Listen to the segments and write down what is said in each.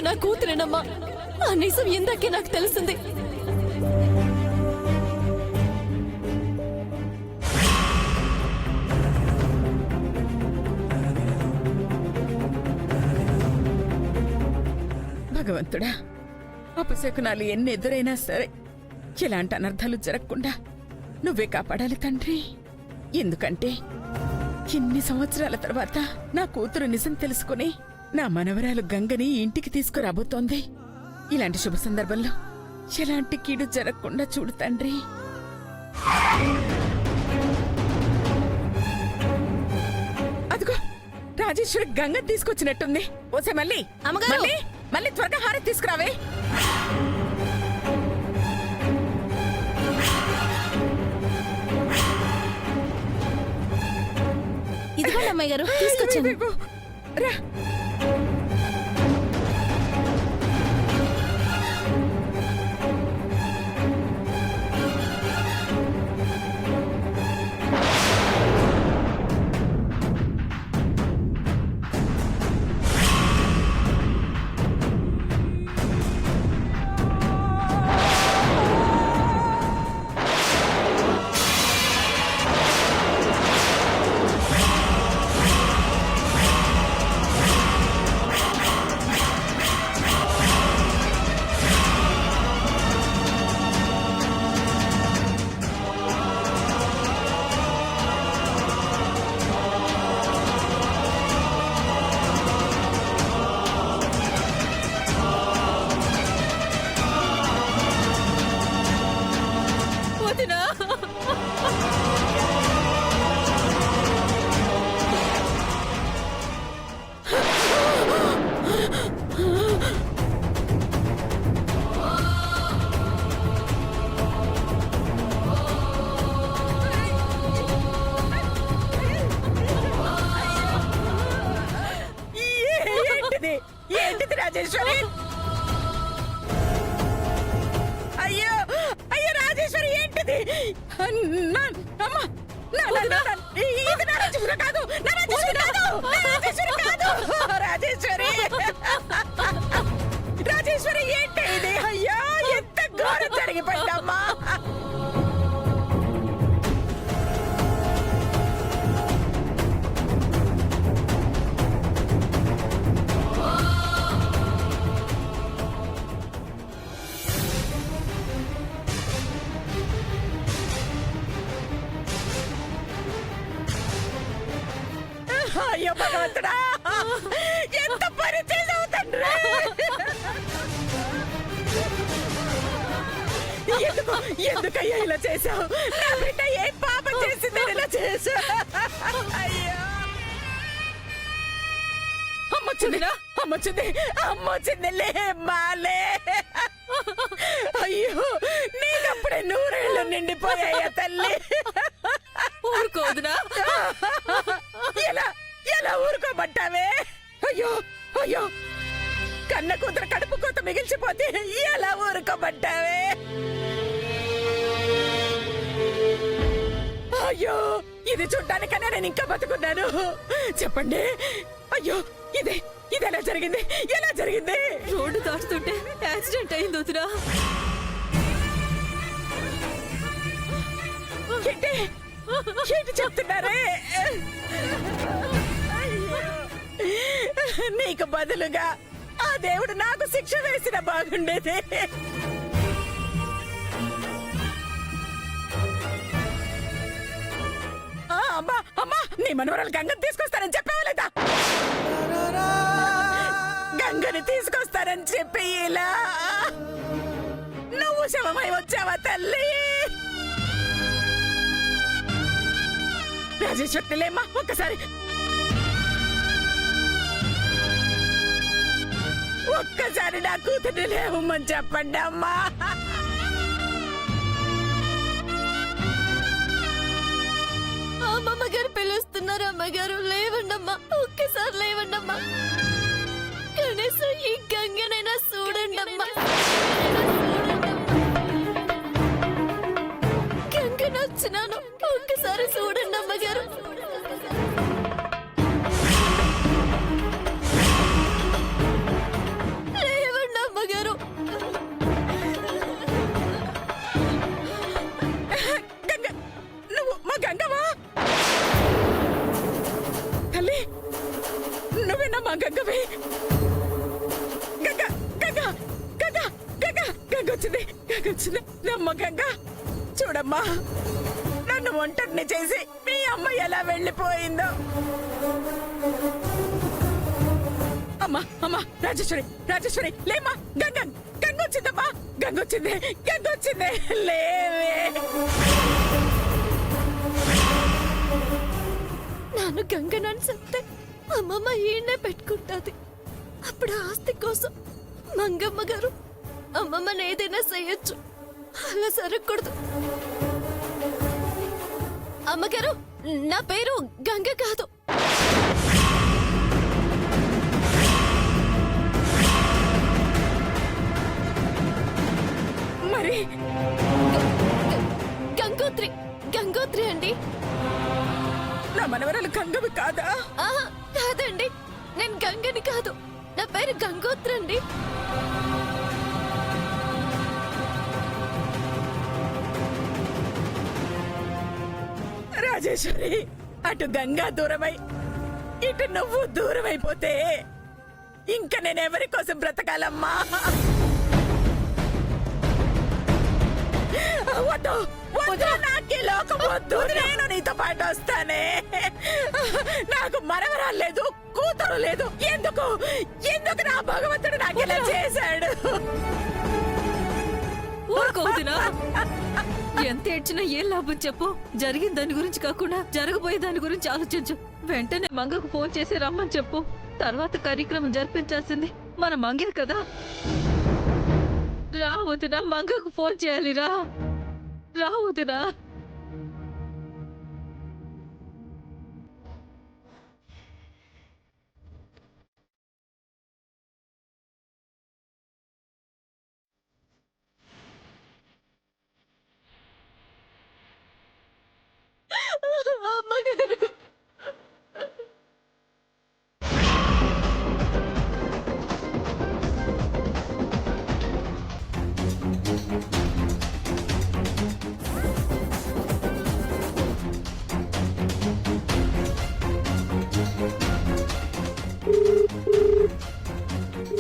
నా కూతురేనమ్మా. ఆ నిజం ఇందాకే నాకు తెలిసింది. భగవంతుడా, అపశకునాలు ఎన్ని ఎదురైనా సరే ఇలాంటి అనర్థాలు జరగకుండా నువ్వే కాపాడాలి తండ్రి. ఎందుకంటే ఇన్ని సంవత్సరాల తర్వాత నా కూతురు నిజం తెలుసుకుని నా మనవరాలు గంగని ఇంటికి తీసుకురాబోతోంది. ఇలాంటి శుభ సందర్భంలో ఎలాంటి కీడు జరగకుండా చూడు తండ్రి. అదిగో రాజేశ్వరి గంగ తీసుకొచ్చినట్టుంది. ఓసే మళ్ళీ మళ్ళీ త్వరగా హారతి తీసుకురావే. ఇదిగోండి అమ్మాయి గారు, తీసుకొచ్చాను. రా. ఏంటిది రాజేశ్వరి? అయ్యో అయ్యో రాజేశ్వరి, ఏంటిది? ఇది నా రాజేశ్వరి కాదు, నా రాజేశ్వరి కాదు, నా రాజేశ్వరి కాదు. రాజేశ్వరి, రాజేశ్వరి ఏంటి ఇది? అయ్యో ఎంత ఘోరం జరిగిపోయిందమ్మా. అయ్యో భగవంతుడా, ఎంత పని చేసావు తండ్రి. ఎందుకయ్యా ఇలా చేసావు? నా బిడ్డ ఏం పాపం చేసిందని ఇలా చేసావు? అయ్యో అమ్మొచ్చిందిరా, అమ్మొచ్చింది లే మాలే. అయ్యో నీకప్పుడే 100 ఏళ్ళు నిండిపోయాయా తల్లి. ఊరుకోదునా? ఎలా ఊరుకోమంటావే? అయ్యో అయ్యో, కన్న కూతురు కడుపు కోత మిగిల్చిపోతే ఎలా ఊరుకోమంటావే? అయ్యో ఇది చూడ్డానికన్నా నేను ఇంకా బతుకున్నాను. చెప్పండి. అయ్యో ఇది ఎలా జరిగింది? ఎలా జరిగింది? రోడ్డు దాటుతుంటే యాక్సిడెంట్ అయింది వదినా. ఏంటి చెప్తున్నారే? నీకు బదులుగా ఆ దేవుడు నాకు శిక్ష వేసిన బాగుండేది. అమ్మా, నీ మనవరాలు గంగని తీసుకొస్తానని చెప్పావా లేదా? గంగని తీసుకొస్తానని చెప్పి ఇలా నువ్వు శవమై వచ్చావా తల్లి? రాజేశ్వరి లేమ్మా, ఒక్కసారి నా కూతురు లేవమ్మని చెప్పండి అమ్మా. అమ్మమ్మ గారు పిలుస్తున్నారు. అమ్మగారు లేవండమ్మా, ఒక్కసారి లేవండమ్మా. కనీసం ఈ గంగనైనా చూడండమ్మా. గంగను వచ్చినాను, ఒక్కసారి చూడండి అమ్మగారు. గంగ, నువ్వు మా గంగవా? తల్లి, నువ్వేనా మా గంగవే? గంగ, గంగ, గంగ, గంగ, గంగ వచ్చింది, గంగ వచ్చింది. నమ్మ గంగ, చూడమ్మా, నన్ను ఒంటరిని చేసి మీ అమ్మ ఎలా వెళ్ళిపోయిందో. అమ్మా, అమ్మా, రాజేశ్వరి, రాజేశ్వరి, లేమ్మా. గంగ, గంగ వచ్చిందమ్మా, గంగ వచ్చింది, గంగ వచ్చింది, లేవే. నాను గంగనాన్ని చెప్తే అమ్మమ్మ ఈయనే పెట్టుకుంటాది. అప్పుడు ఆస్తి కోసం మంగమ్మ గారు అమ్మమ్మని ఏదైనా చేయొచ్చు, అలా జరగకూడదు. అమ్మగారు, నా పేరు గంగ కాదు. మరి గంగోత్రి, గంగోత్రి అండి. నా మనవరాలు గంగవి కాదా? ఆహా, కాదండి, నేను గంగని కాదు. నా పేరు గంగోత్రి అండి. రాజేశ్వరి, అటు గంగా దూరమై ఇటు నువ్వు దూరమైపోతే ఇంకా నేనెవరి కోసం బ్రతకాలమ్మా? వద్దు, వద్దు, నాకు ఈ లోకం వద్దు. నేను నీతో పాటు వస్తానే. నాకు మనవరాలు లేదు, కూతురు లేదు. ఎందుకు, ఎందుకు నా భగవంతుడు నాకు ఇలా చేశాడు? ఊరుకోవద్దునా? ఎంత ఏడ్చినా ఏం లాభం చెప్పు. జరిగిన దాని గురించి కాకుండా జరగబోయే దాని గురించి ఆలోచించు. వెంటనే మంగకు ఫోన్ చేసి రమ్మని చెప్పు. తర్వాత కార్యక్రమం జరిపించాల్సింది మన మంగే కదా. రావద్దునా, మంగకు ఫోన్ చేయాలిరా. రావద్దునా. అమ్మగారు,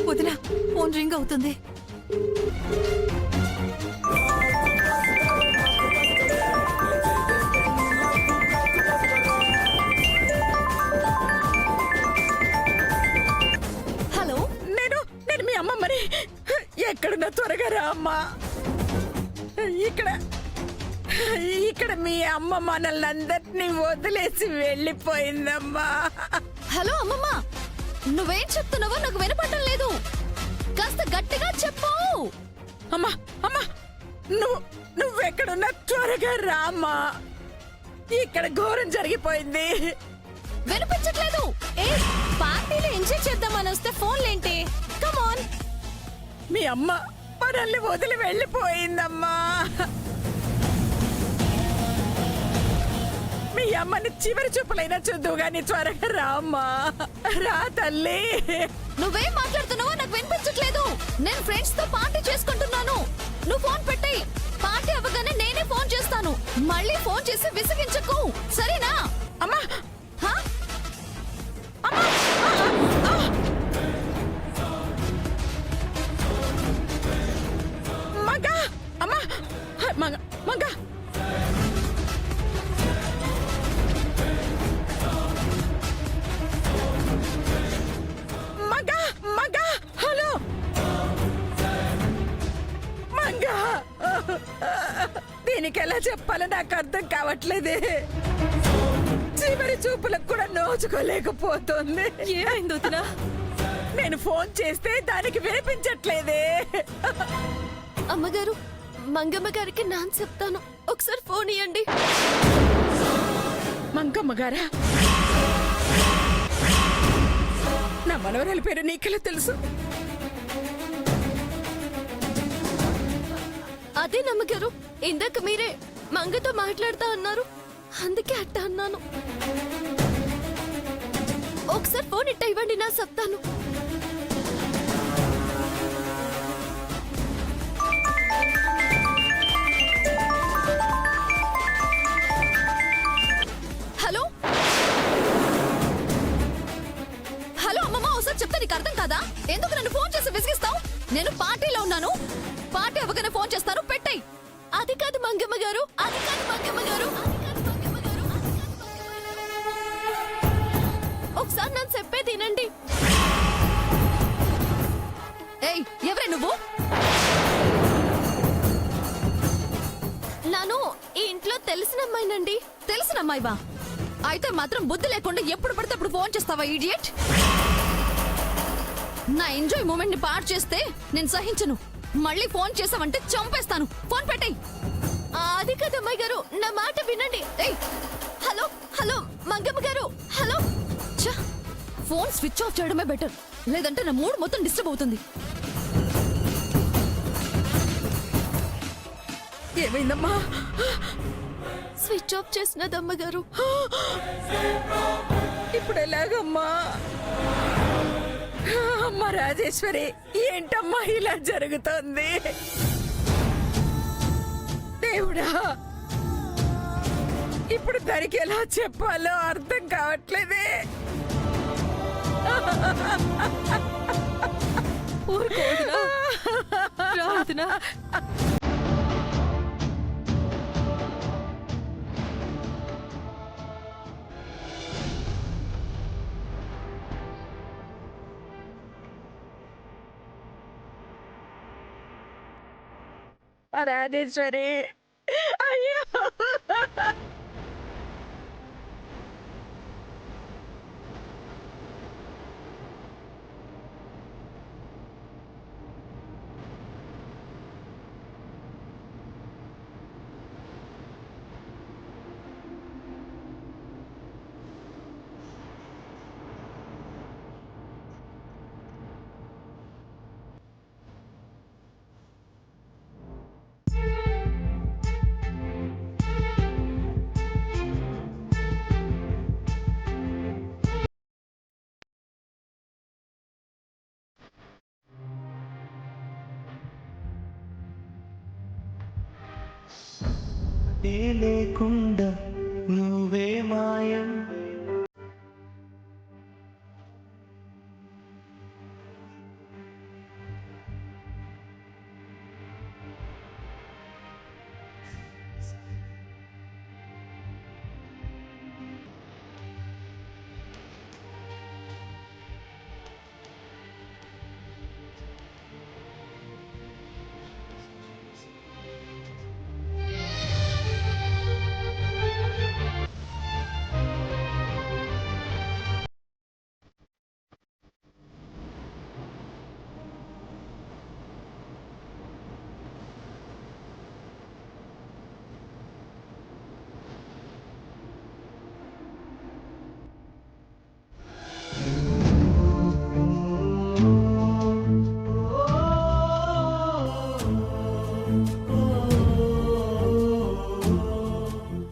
వదినా, ఫోన్ రింగ్ అవుతుంది. హలో. నేను నేను మీ అమ్మ. మరి ఎక్కడున్నా త్వరగా రా అమ్మా. ఇక్కడ ఇక్కడ మీ అమ్మ మనల్ని అందరినీ వదిలేసి వెళ్ళిపోయిందమ్మా. హలో అమ్మమ్మ, నువ్వేం చెప్తున్నావో నాకు వినపడటం లేదు. కాస్త గట్టిగా చెప్పు. అమ్మా, అమ్మా, నువ్వెక్కడున్నా త్వరగా రామ్మా. ఇక్కడ ఘోరం జరిగిపోయింది. వినిపించట్లేదు. ఏ పార్టీలో ఎంజాయ్ చేద్దామని వస్తే ఫోన్లేంటి? Come on. మీ అమ్మ మనల్ని వదిలి వెళ్ళిపోయిందమ్మా. మీ అమ్మని చివరి చూపులైనా చూద్దు గాని త్వరగా రామ్మా. రా తల్లి. నువ్వేం మాట్లాడుతున్నావో నాకు వినిపించట్లేదు. నేను ఫ్రెండ్స్ తో పార్టీ చేసుకుంటున్నాను. నువ్వు ఫోన్ పెట్టేయ్. పార్టీ అవ్వగానే నేనే ఫోన్ చేస్తాను. మళ్ళీ ఫోన్ చేసి విసిగించకు, సరేనా? అమ్మా, హా? అమ్మా, మగ, అమ్మా, మగ, మగ. మగ, మగ, హలో మంగ. దీనికి ఎలా చెప్పాలో నాకు అర్థం కావట్లేదే. చివరి చూపులకు కూడా నోచుకోలేకపోతుంది. ఏమైంది వదినా? నేను ఫోన్ చేస్తే దానికి వినిపించట్లేదే. అమ్మగారు, మంగమ్మ గారికి నాన్న చెప్తాను. ఒకసారి ఫోన్ ఇవ్వండి. మంగమ్మ గారా? నా మనవరాలి పేరు నీకెలా తెలుసు? అదే నమ్మగారు, ఇందాక మీరే మంగతో మాట్లాడుతా అన్నారు, అందుకే అట్ట అన్నాను. ఒకసారి ఫోన్ ఇట్ట ఇవ్వండి, నా చెప్తాను. ఫోన్ చేస్తాను, పెట్టేయ్. అది కాదు మంగమ్మ గారు, అది కాదు మంగమ్మ గారు, ఒకసారి నన్ను చెప్పేది వినండి. ఏయ్, ఎవరే నువ్వు? నాను ఈ ఇంట్లో తెలిసిన అమ్మాయినండి. తెలిసిన అమ్మాయివా? అయితే మాత్రం బుద్ధి లేకుండా ఎప్పుడు పడితే అప్పుడు ఫోన్ చేస్తావా, ఇడియట్? నా ఎంజాయ్ మూమెంట్ ని పాడు చేస్తే నేను సహించను. మళ్ళీ ఫోన్ చేసావంటే చంపేస్తాను. ఫోన్ పెట్టేయ్. అది కాదు అమ్మాయి గారు, నా మాట వినండి. ఏయ్, హలో హలో మంగమ్మ గారు, హలో. ఛ, ఫోన్ స్విచ్ ఆఫ్ చేయడమే బెటర్, లేదంటే నా మూడ్ మొత్తం డిస్టర్బ్ అవుతుంది. ఏమైందమ్మా? స్విచ్ ఆఫ్ చేసినది అమ్మగారు. ఇప్పుడు ఎలాగమ్మా? అమ్మ రాజేశ్వరి, ఏంటమ్మా ఇలా జరుగుతోంది? దేవుడా, ఇప్పుడు దానికి ఎలా చెప్పాలో అర్థం కావట్లేదే. ఊరుకోదురా, రాదునా. రాజేశ్వరి, అయ్యో, లేకుండా నువ్వే మాయం.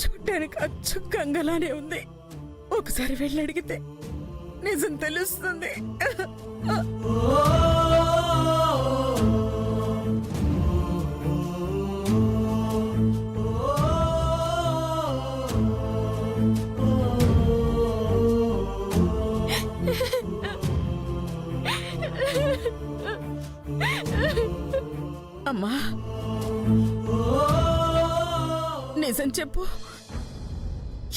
చూడ్డానికి అచ్చు గంగలానే ఉంది. ఒకసారి వెళ్ళి అడిగితే నిజం తెలుస్తుంది. అమ్మా, నిజం చెప్పు,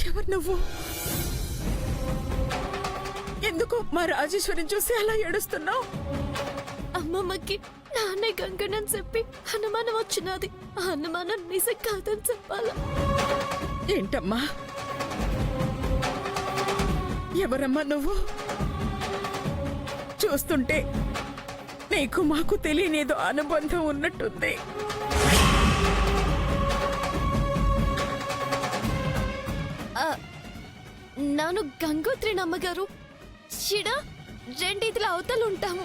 ఎవరు నువ్వు? ఎందుకు మా రాజేశ్వరిని చూసి అలా ఏడుస్తున్నావు? అమ్మమ్మకి నాన్నే గంగనని చెప్పి అనుమానం వచ్చినది. ఆ అనుమానం నిజం కాదని చెప్పాలా? ఏంటమ్మా, ఎవరమ్మా నువ్వు? చూస్తుంటే నీకు మాకు తెలియనేదో అనుబంధం ఉన్నట్టుంది. నాను గంగోత్రి అమ్మగారు. చిడ రెండిదిలో అవతలు ఉంటాము.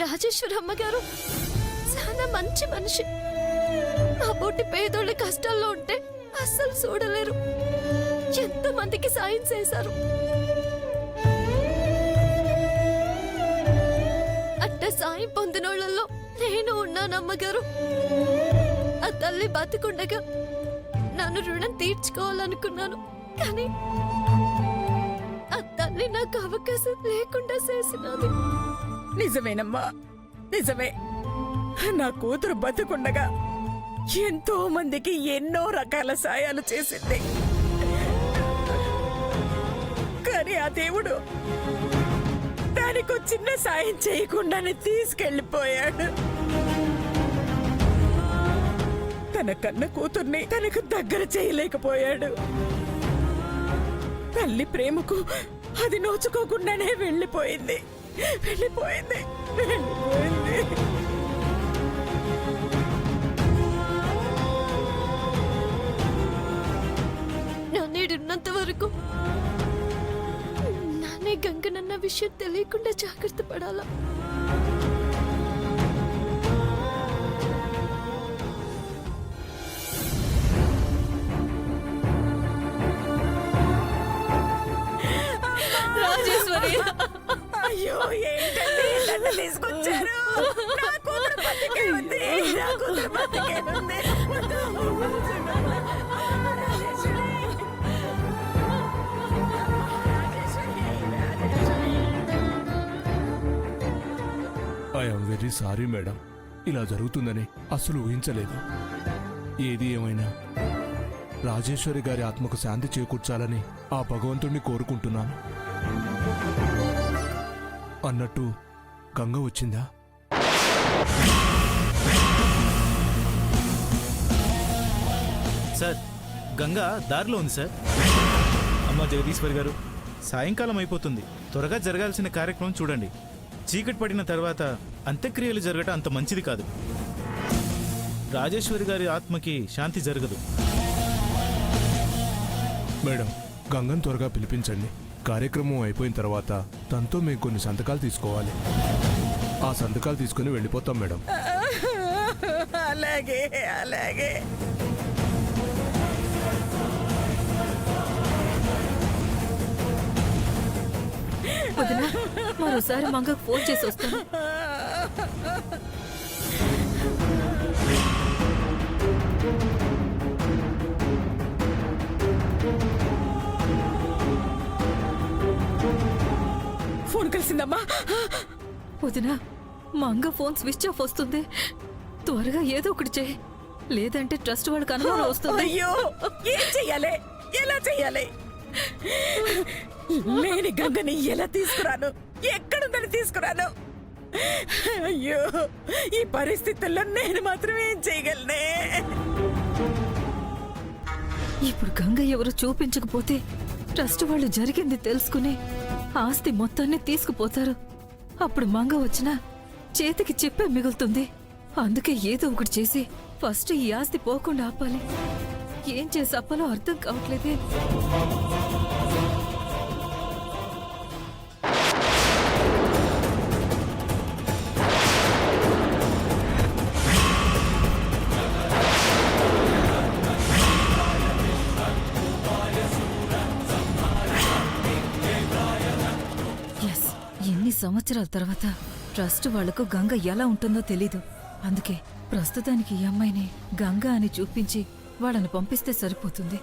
రాజేశ్వరి అమ్మగారు చాలా మంచి మనిషి. మా పోటీ పేదోళ్ళ కష్టాల్లో ఉంటే అస్సలు చూడలేరు. ఎంతో మందికి సాయం చేశారు. అట్ట సాయం పొందినోళ్లలో నేను ఉన్నానమ్మగారు. ఆ తల్లి బతికుండగా నన్ను రుణం తీర్చుకోవాలనుకున్నాను, కానీ ఆ తల్లి నాకు అవకాశం లేకుండా చేసినది. నిజమేనమ్మా, నిజమే. నా కూతురు బతుకుండగా ఎంతో మందికి ఎన్నో రకాల సాయాలు చేసింది. కానీ ఆ దేవుడు దానికో చిన్న సాయం చేయకుండానే తీసుకెళ్లిపోయాడు. తన కన్న కూతుర్ని తనకు దగ్గర చేయలేకపోయాడు. తల్లి ప్రేమకు అది నోచుకోకుండానే వెళ్ళిపోయింది. నా నేడున్నంత వరకు నానే గంగనన్న విషయం తెలియకుండా జాగ్రత్త పడాలా. రాజేశ్వరి, అయ్యో ఏంటండి నన్ను తీసుకొచ్చారు? నా కూతురు బతికే ఉంది. ఐఎమ్ వెరీ సారీ మేడం, ఇలా జరుగుతుందని అసలు ఊహించలేదు. ఏది ఏమైనా రాజేశ్వరి గారి ఆత్మకు శాంతి చేకూర్చాలని ఆ భగవంతుణ్ణి కోరుకుంటున్నాను. అన్నట్టు గంగ వచ్చిందా? సార్, గంగా దారిలో ఉంది సార్. అమ్మ జగదీశ్వరి గారు, సాయంకాలం అయిపోతుంది. త్వరగా జరగాల్సిన కార్యక్రమం చూడండి. చీకటి పడిన తర్వాత అంత్యక్రియలు జరగటం అంత మంచిది కాదు. రాజేశ్వరి గారి ఆత్మకి శాంతి జరగదు. మేడం, గంగను త్వరగా పిలిపించండి. కార్యక్రమం అయిపోయిన తర్వాత తనతో మేము కొన్ని సంతకాలు తీసుకోవాలి. ఆ సంతకాలు తీసుకుని వెళ్ళిపోతాం మేడం. అలాగే అలాగే. వదినా, మరోసారి మంగకు ఫోన్ చేసి వస్తాను. ఫోన్ కలిసిందమ్మా. వదినా, మంగ ఫోన్ స్విచ్ ఆఫ్ వస్తుంది. త్వరగా ఏదో ఒకటి చేయి, లేదంటే ట్రస్ట్ వాళ్ళకి అనుమానం వస్తుంది. అయ్యో ఏం చెయ్యాలి? ఎలా చెయ్యాలి? లేని గంగని ఎలా తీసుకురాను? ఎక్కడుందని తీసుకురాను? అయ్యో, ఈ పరిస్థితుల్లో నేను మాత్రం ఏం చేయగలనే? ఇప్పుడు గంగ ఎవరు చూపించకపోతే ట్రస్ట్ వాళ్ళు జరిగింది తెలుసుకుని ఆస్తి మొత్తాన్ని తీసుకుపోతారు. అప్పుడు మంగ వచ్చినా చేతికి చెప్పే మిగులుతుంది. అందుకే ఏదో ఒకటి చేసి ఫస్ట్ ఈ ఆస్తి పోకుండా ఆపాలి. ఏం చేసి అప్పలో అర్థం కావట్లేదే. ఎస్, ఎన్ని సంవత్సరాల తర్వాత ట్రస్ట్ వాళ్లకు గంగ ఎలా ఉంటుందో తెలీదు. అందుకే ప్రస్తుతానికి ఈ అమ్మాయిని గంగ అని చూపించి వాళ్ళని పంపిస్తే సరిపోతుంది.